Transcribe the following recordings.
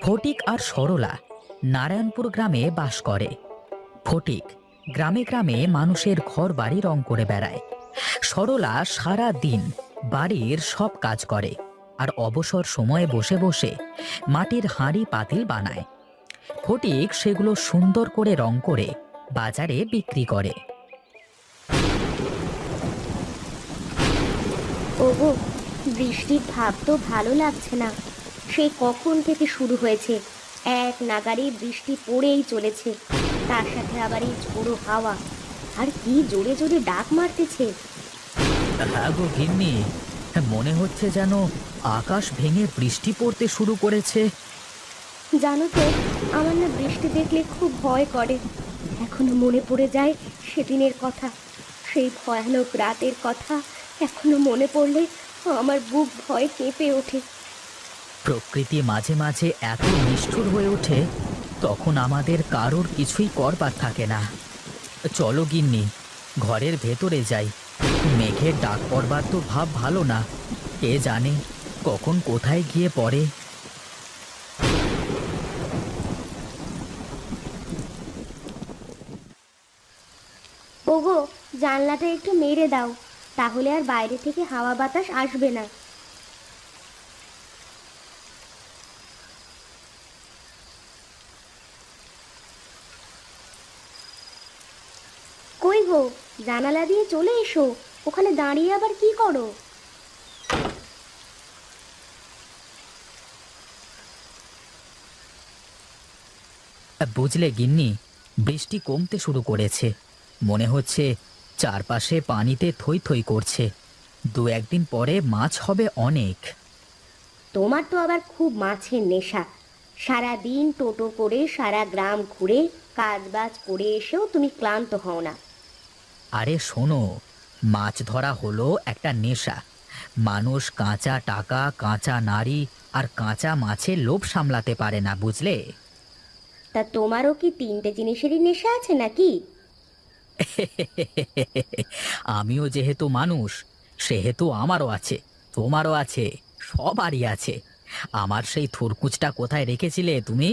ফটিক আর সরলা নারায়ণপুর গ্রামে বাস করে। ফটিক গ্রামে গ্রামে মানুষের ঘর বাড়ি রং করে বেড়ায়। সরলা সারা দিন বাড়ির সব কাজ করে আর অবসর সময়ে বসে বসে মাটির হাঁড়ি পাতিল বানায়। ফটিক সেগুলো সুন্দর করে রং করে বাজারে বিক্রি করে। ওগো, বৃষ্টির ভাব তো ভালো লাগছে না। সেই কখন থেকে শুরু হয়েছে, এক নাগাড়ে বৃষ্টি পড়েই চলেছে। তার সাথে আবার এই ঝোড়ো হাওয়া, আর কি জোরে জোরে ডাক মারতেছে। হ্যাঁ গো গিন্নি, মনে হচ্ছে যেন আকাশ ভেঙে বৃষ্টি পড়তে শুরু করেছে। জানো তো, আমার না বৃষ্টি দেখলে খুব ভয় করে। এখনো মনে পড়ে যায় সেদিনের কথা, সেই ভয়ানক রাতের কথা। এখনো মনে পড়লে আমার বুক ভয়ে কেঁপে ওঠে। প্রকৃতি মাঝে মাঝে এত নিষ্ঠুর হয়ে ওঠে, তখন আমাদের কারোর কিছুই করবার থাকে না। চলো গিন্নি, ঘরের ভেতরে যাই। মেঘের ডাক পড়বার তো ভাব ভালো না, কে জানে কখন কোথায় গিয়ে পড়ে। ওগো, জানলাটা একটু মেরে দাও, তাহলে আর বাইরে থেকে হাওয়া বাতাস আসবে না। কই গো, জানালা দিয়ে চলে এসো। ওখানে দাঁড়িয়ে আবার কি করো? বুঝলে গিন্নি, বৃষ্টি কমতে শুরু করেছে। মনে হচ্ছে চারপাশে পানিতে থই থই করছে। দু একদিন পরে মাছ হবে অনেক। তোমার তো আবার খুব মাছের নেশা। সারা দিন টোটো করে সারা গ্রাম ঘুরে কাজ বাজ করে এসেও তুমি ক্লান্ত হও না। আরে শোনো, মাছ ধরা হলো একটা নেশা। মানুষ কাঁচা টাকা, কাঁচা নারী আর কাঁচা মাছের লোভ সামলাতে পারে না, বুঝলে? তা তোমারও কি তিনটে জিনিসেরই নেশা আছে নাকি? আমিও যেহেতু মানুষ, সেহেতু আমারও আছে, তোমারও আছে, সবারই আছে। আমার সেই থুরকুচটা কোথায় রেখেছিলে তুমি?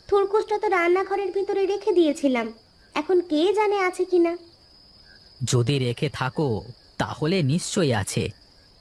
থুরকুসটা তো রান্নাঘরের ভিতরে রেখে দিয়েছিলাম, এখন কে জানে আছে কিনা। যদি রেখে থাকো তাহলে নিশ্চয়ই আছে।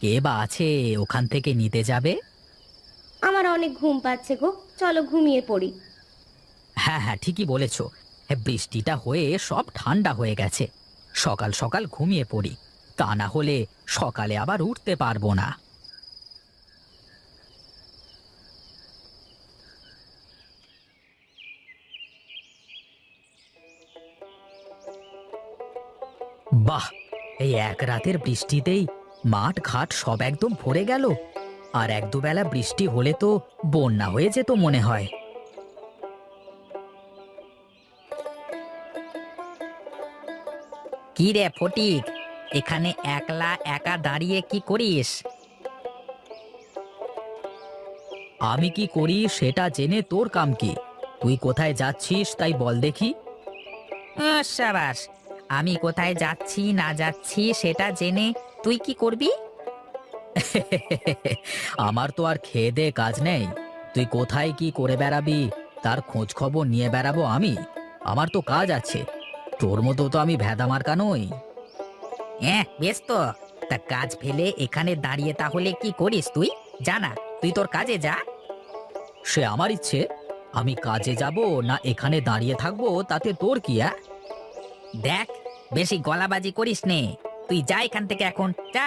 কে বা আছে ওখান থেকে নিতে যাবে? আমার অনেক ঘুম পাচ্ছে গো, চলো ঘুমিয়ে পড়ি। হ্যাঁ হ্যাঁ, ঠিকই বলেছ। বৃষ্টিটা হয়ে সব ঠান্ডা হয়ে গেছে। সকাল সকাল ঘুমিয়ে পড়ি, তা না হলে সকালে আবার উঠতে পারবো না। বাহ, এই এক রাতের বৃষ্টিতেই মাঠ ঘাট সব একদম ভরে গেল। আর এক দুবেলা বৃষ্টি হলে তো বন্যা হয়ে যেত মনে হয়। কি রে ফটিক, এখানে একলা একা দাঁড়িয়ে কি করিস? আমি কি করি সেটা জেনে তোর কাম কি? তুই কোথায় যাচ্ছিস তাই বল দেখি। সাবাস, আমি কোথায় যাচ্ছি না যাচ্ছি সেটা জেনে তুই কি করবি? আমার তো আর খেয়ে দে কাজ নেই। তুই কোথায় কি করে বেড়াবি তার খোঁজ খবর নিয়ে বেড়াবো আমি? আমার তো কাজ আছে। তোর মতো তো আমি ভেদা মার্কা নই। হ্যাঁ বেশ তো, তা কাজ ফেলে এখানে দাঁড়িয়ে তাহলে কি করিস তুই? জানা, তুই তোর কাজে যা। সে আমার ইচ্ছে, আমি কাজে যাব না এখানে দাঁড়িয়ে থাকবো তাতে তোর কি? দেখ, বেশি গলাবাজি করিস নে। তুই যা এখান থেকে, এখন যা।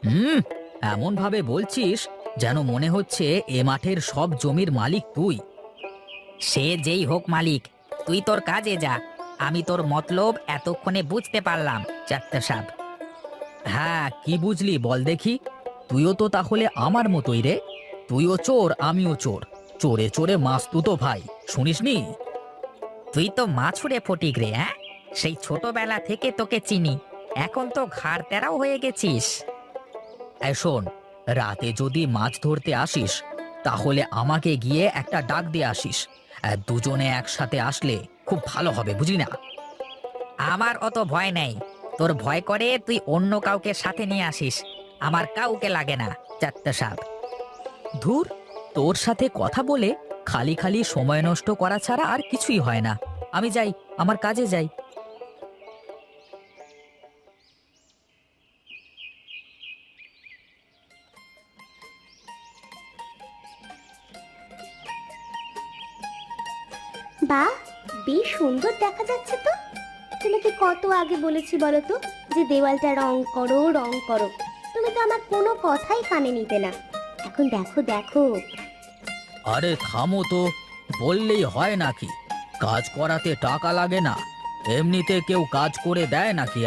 হুম, এমন ভাবে বলছিস যেন মনে হচ্ছে এ মাঠের সব জমির মালিক তুই। সে যেই হোক মালিক, তুই তোর কাজে যা। আমি তোর মতলব এতক্ষণে বুঝতে পারলাম, চারটে সাপ। হ্যাঁ, কি বুঝলি বল দেখি? তুইও তো তাহলে আমার মতোই রে। তুইও চোর, আমিও চোর। চোরে চোরে মাস্তুতো ভাই, শুনিসনি? তুই তো মাছুরে ফটিক রে, হ্যাঁ? সেই ছোটবেলা থেকে তোকে চিনি, এখন তো ঘাড় তেরাও হয়ে গেছিস। এই শোন, রাতে যদি মাছ ধরতে আসিস তাহলে আমাকে গিয়ে একটা ডাক দিয়ে আসিস। দুজনে একসাথে আসলে খুব ভালো হবে, বুঝলি না? আমার অত ভয় নেই। তোর ভয় করে তুই অন্য কাউকে সাথে নিয়ে আসিস, আমার কাউকে লাগে না, চারটে সাপ। ধুর, তোর সাথে কথা বলে খালি খালি সময় নষ্ট করা ছাড়া আর কিছুই হয় না। আমি যাই, আমার কাজে যাই। বাহ, বেশ সুন্দর দেখা যাচ্ছে তো। তোমাকে কত আগে বলেছি বলো তো যে দেওয়ালটা রং করো রং করো, তুমি তো আমার কোনো কথাই কানে নিতে না। এখন দেখো দেখো। আরে থামো তো, বললেই হয় নাকি? কাজ করাতে টাকা লাগে না? এমনিতে কেউ কাজ করে দেয় নাকি?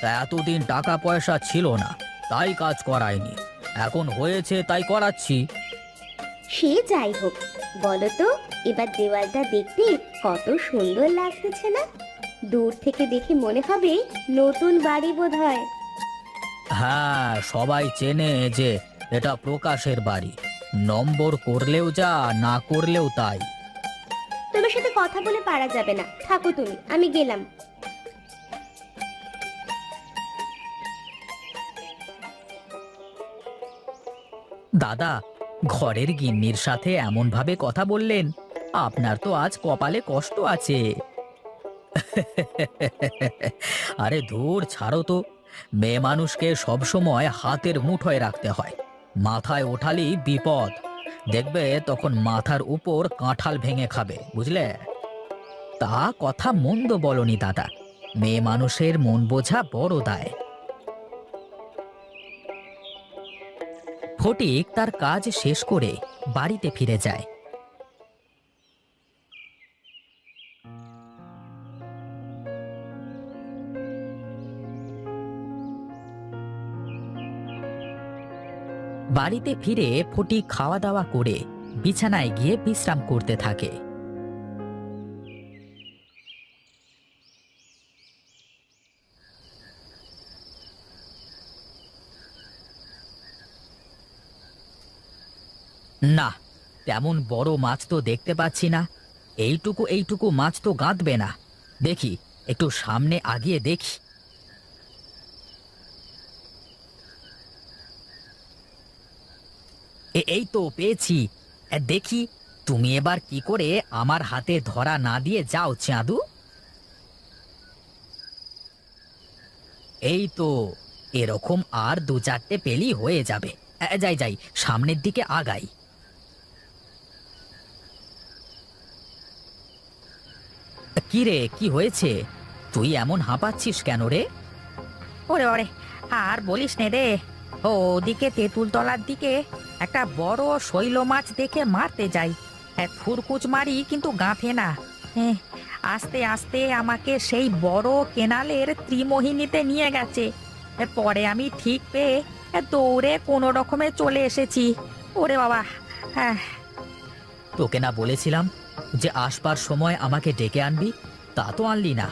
তা এতদিন টাকা পয়সা ছিল না, তাই কাজ করায়নি। এখন হয়েছে তাই করাচ্ছি। সে যাই হোক, বলো তো এবার দেওয়ালটা দেখতে কত সুন্দর লাগতেছে না? দূর থেকে দেখে মনে হবে নতুন বাড়ি বোধ হয়। হ্যাঁ, সবাই চেনে যে এটা প্রকাশের বাড়ি। নম্বর করলেও যা, না করলেও তাই। তোমার সাথে কথা বলে পারা যাবে না, থাকো তুমি, আমি গেলাম। দাদা, ঘরের গিন্নির সাথে এমন ভাবে কথা বললেন, আপনার তো আজ কপালে কষ্ট আছে। আরে ধুর, ছাড়ো তো। মেয়ে মানুষকে সবসময় হাতের মুঠোয় রাখতে হয়, মাথায় ওঠালেই বিপদ। দেখবে তখন মাথার উপর কাঁঠাল ভেঙে খাবে, বুঝলে? তা কথা মন্দ বলনি দাদা, মেয়ে মানুষের মন বোঝা বড় দায়। ফটিক তার কাজ শেষ করে বাড়িতে ফিরে যায়। বাড়িতে ফিরে ফটিক খাওয়া দাওয়া করে বিছানায় গিয়ে বিশ্রাম করতে থাকে। না, তেমন বড় মাছ তো দেখতে পাচ্ছি না। এইটুকু এইটুকু মাছ তো গাঁদবে না। দেখি, একটু সামনে আগিয়ে দেখি। এই তো পেয়েছি। দেখি, তুমি এবার কি করে আমার হাতে ধরা না দিয়ে যাও চাঁদু। এই তো, এরকম আর দু চারটে পেলেই হয়ে যাবে। যাই যাই, সামনের দিকে আগাই। কি রে, কি হয়েছে? তুই এমন হাঁপাচ্ছিস কেন রে? ওরে ওরে, আর বলিস নে রে। ওদিকে তেঁতুল তলার দিকে একটা বড় শৈল মাছ দেখে মারতে যাই, ফুরকুচ মারি কিন্তু গাঁথে না। এ, আস্তে আস্তে আমাকে সেই বড় কেনালের ত্রিমোহিনীতে নিয়ে গেছে। পরে আমি ঠিক পেয়ে দৌড়ে কোনো রকমে চলে এসেছি। ওরে বাবা, হ্যাঁ। তোকে না বলেছিলাম যে আসবার সময় আমাকে ডেকে আনবি? তা তো আনলি না।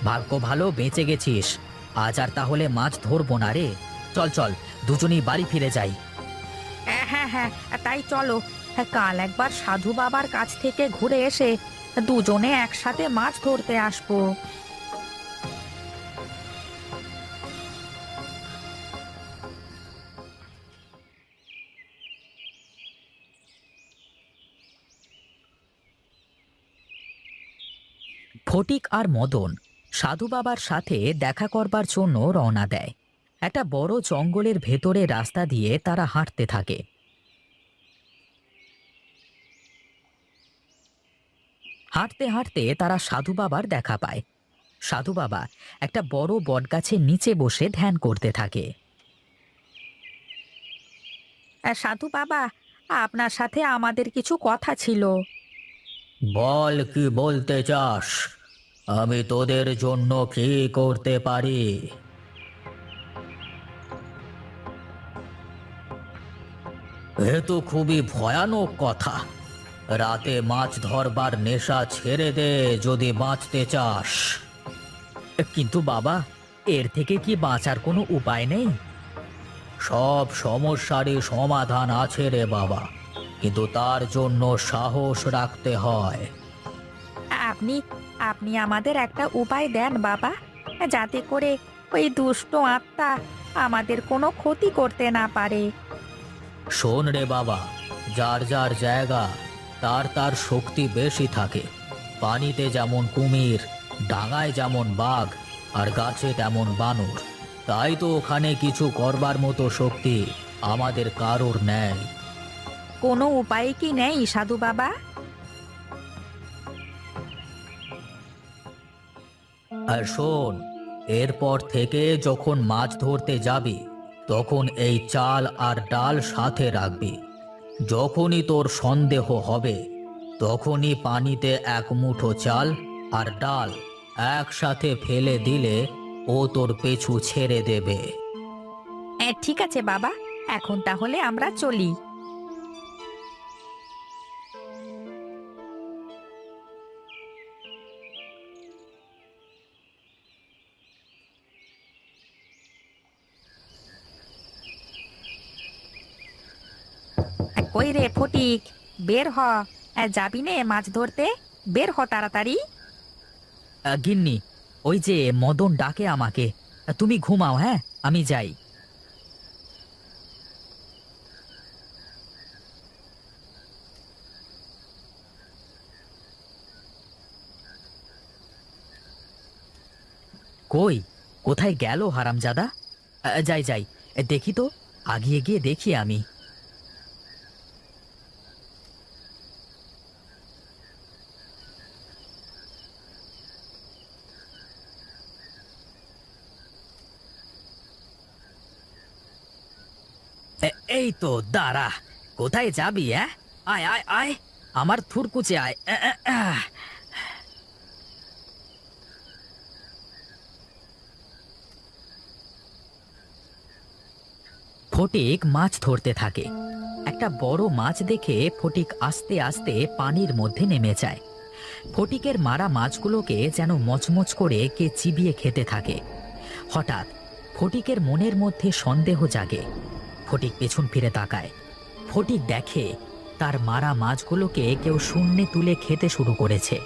ভাগ্য ভালো বেঁচে গেছিস। আজ আর তাহলে মাছ ধরবো না রে। চল চল, দুজনেই বাড়ি ফিরে যাই। হ্যাঁ হ্যাঁ, তাই চলো। কাল একবার সাধু বাবার কাছ থেকে ঘুরে এসে দুজনে একসাথে মাছ ধরতে আসবো। ফটিক আর মদন সাধু বাবার সাথে দেখা করবার জন্য রওনা দেয়। একটা বড় জঙ্গলের ভেতরে রাস্তা দিয়ে তারা হাঁটতে থাকে। হাঁটতে হাঁটতে তারা সাধু বাবার দেখা পায়। সাধু বাবা একটা বড় বটগাছের নিচে বসে ধ্যান করতে থাকে। সাধু বাবা, আপনার সাথে আমাদের কিছু কথা ছিল। বল, কি বলতে চাস? আমি তোদের জন্য কি করতে পারি? এ তো খুবই ভয়ানক কথা। রাতে মাছ ধরবার নেশা ছেড়ে দে যদি বাঁচতে চাস। কিন্তু বাবা, এর থেকে কি বাঁচার কোনো উপায় নেই? সব সমস্যারই সমাধান আছে রে বাবা, কিন্তু তার জন্য সাহস রাখতে হয়। আপনি আপনি আমাদের একটা উপায় দেন বাবা, যাতে করে ওই দুষ্ট আত্মা আমাদের কোনো ক্ষতি করতে না পারে। শোন রে বাবা, যার যার জায়গা, তার তার শক্তি বেশি থাকে। পানিতে যেমন কুমির, ডাঙায় যেমন বাঘ, আর গাছে তেমন বানর। তাই তো ওখানে কিছু করবার মতো শক্তি আমাদের কারোর নেই। কোনো উপায় কি নেই সাধু বাবা? আর শোন, এরপর থেকে যখন মাছ ধরতে যাবি, তখন এই চাল আর ডাল সাথে রাখবি। যখনই তোর সন্দেহ হবে, তখনই পানিতে এক মুঠো চাল আর ডাল একসাথে ফেলে দিলে ও তোর পেছু ছেড়ে দেবে। ঠিক আছে বাবা, এখন তাহলে আমরা চলি। কই রে ফটিক, বের হ। যাবি নে মাছ ধরতে? বের হ তাড়াতাড়ি। গিন্নি, ওই যে মদন ডাকে আমাকে। তুমি ঘুমাও, হ্যাঁ, আমি যাই। কই, কোথায় গেল হারামজাদা? যাই যাই, দেখি তো, আগিয়ে গিয়ে দেখি আমি। এই তো, দাঁড়া। কোথায় যাবি? আয় আয় আয়, আমার থুরকুচে আয়। ফটিক মাছ ধরতে থাকে। একটা বড় মাছ দেখে ফটিক আস্তে আস্তে পানির মধ্যে নেমে যায়। ফটিকের মারা মাছগুলোকে যেন মচমচ করে কে চিবিয়ে খেতে থাকে। হঠাৎ ফটিকের মনের মধ্যে সন্দেহ জাগে। ফটিক পেছন ফিরে তাকায়। ফটিক দেখে তার মারা মাছগুলোকে কেউ শূন্যে তুলে খেতে শুরু করেছে।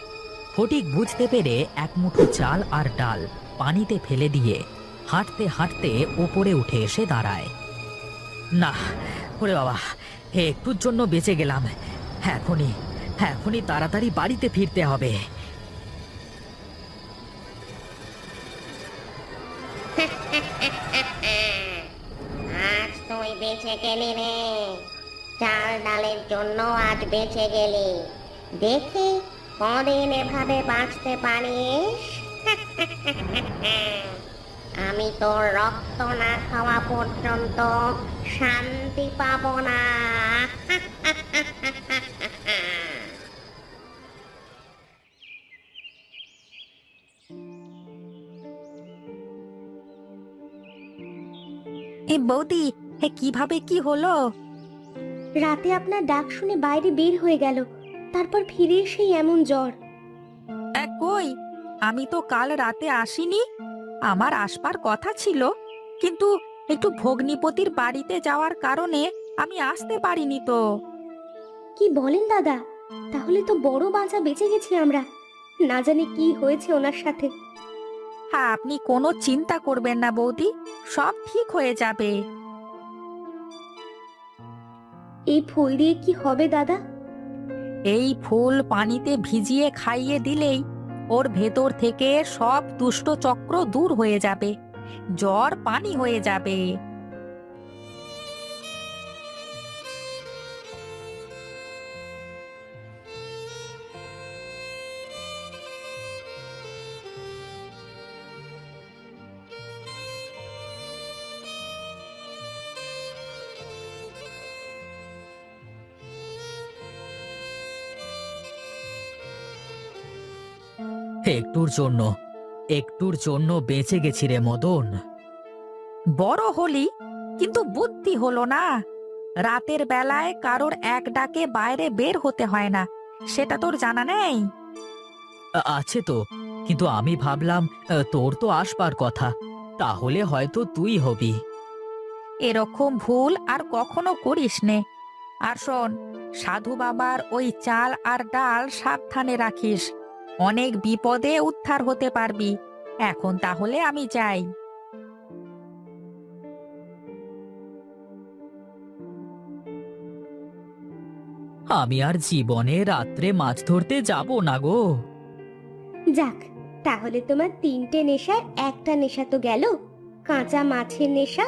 ফটিক বুঝতে পেরে এক মুঠো চাল আর ডাল পানিতে ফেলে দিয়ে হাঁটতে হাঁটতে ওপরে উঠে এসে দাঁড়ায়। না, ওরে বাবা, একটুর জন্য বেঁচে গেলাম। এখনই এখনই তাড়াতাড়ি বাড়িতে ফিরতে হবে। আজ তুই বেঁচে গেলি রে, চাল ডালের জন্য আজ বেঁচে গেলি। দেখি কদিন এভাবে বাঁচতে পারিস। আমি তোর রক্ত না খাওয়া পর্যন্ত শান্তি পাবো না। বৌদি, কিভাবে কি হলো? রাতে আপনার ডাক শুনে বাইরে বের হয়ে গেল, তারপর ফিরে সেই এমন জ্বর। কই, আমি তো কাল রাতে আসিনি। আমার আসবার কথা ছিল, কিন্তু একটু ভগ্নিপতির বাড়িতে যাওয়ার কারণে আমি আসতে পারিনি তো। কি বলেন দাদা? তাহলে তো বড় বাঁচা বেঁচে গেছি আমরা। না জানি কি হয়েছে ওনার সাথে। হ্যাঁ, আপনি কোনো চিন্তা করবেন না বৌদি, সব ঠিক হয়ে যাবে। এই ফুল দিয়ে কি হবে দাদা? এই ফুল পানিতে ভিজিয়ে খাইয়ে দিলেই ওর ভেতর থেকে সব দুষ্ট চক্র দূর হয়ে যাবে, জ্বর পানি হয়ে যাবে। একটুর জন্য একটুর জন্য বেঁচে গেছি রে মদন। বড় হলি, কিন্তু বুদ্ধি হলো না। রাতের বেলায় কারোর এক ডাকে বাইরে বের হতে হয় না, সেটা তোর জানা নেই? আছে তো, কিন্তু আমি ভাবলাম তোর তো আসবার কথা, তাহলে হয়তো তুই হবি। এরকম ভুল আর কখনো করিস নে। আর শোন, সাধু বাবার ওই চাল আর ডাল সাবধানে রাখিস, অনেক বিপদে উদ্ধার হতে পারবি। এখন তাহলে আমি যাই। আমি আর জীবনে রাত্রে মাছ ধরতে যাব না গো। যাক, তাহলে তোমার 3টে নেশার একটা নেশা তো গেল, কাঁচা মাছের নেশা।